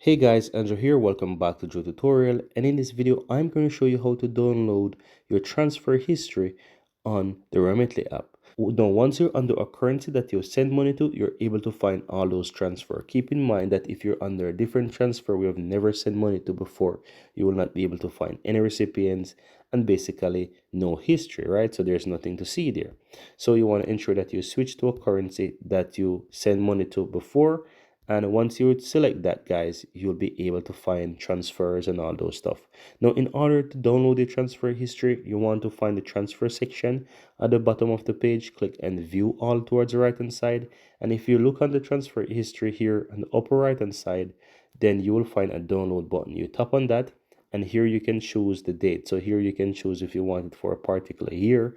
Hey guys, Andrew here. Welcome back to Joe Tutorial, and in this video I'm going to show you how to download your transfer history on the Remitly app. Now once you're under a currency that you send money to, you're able to find all those transfer. Keep in mind that if you're under a different transfer we have never sent money to before, you will not be able to find any recipients and basically no history, right? So there's nothing to see there. So you want to ensure that you switch to a currency that you send money to before, and once you select that, guys, you'll be able to find transfers and all those stuff. Now in order to download the transfer history, you want to find the transfer section at the bottom of the page. Click and view all towards the right hand side, and if you look on the transfer history here on the upper right hand side, then you will find a download button. You tap on that, and here you can choose the date. So here you can choose if you want it for a particular year.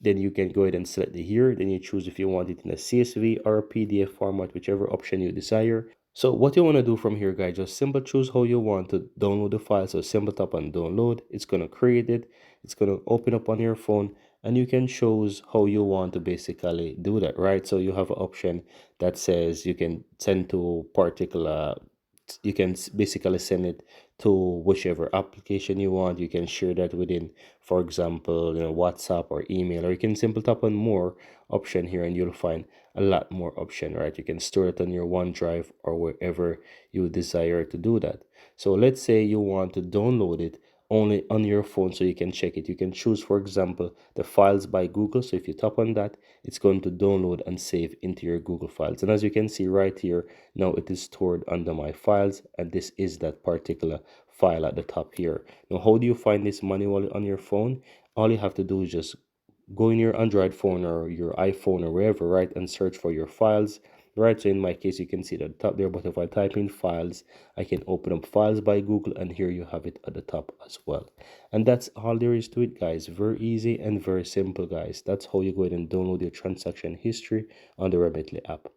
Then you can go ahead and select the here. Then you choose if you want it in a CSV or a PDF format, whichever option you desire. So what you want to do from here, guys, just simply choose how you want to download the file. So simple tap on download. It's going to create it. It's going to open up on your phone, and you can choose how you want to basically do that, right? So you have an option that says you can send to particular, you can basically send it to whichever application you want. You can share that within, for example, WhatsApp or email, or you can simply tap on more option here and you'll find a lot more option, right? You can store it on your OneDrive or wherever you desire to do that. So let's say you want to download it only on your phone so you can check it. You can choose, for example, the files by Google. So if you tap on that, it's going to download and save into your Google files. And as you can see right here, now it is stored under my files, and this is that particular file at the top here. Now how do you find this manually on your phone? All you have to do is just go in your Android phone or your iPhone or wherever, right, and search for your files, right? So in my case, you can see it at the top there, but if I type in files, I can open up files by Google, and here you have it at the top as well. And that's all there is to it, guys. Very easy and very simple, guys. That's how you go ahead and download your transaction history on the Remitly app.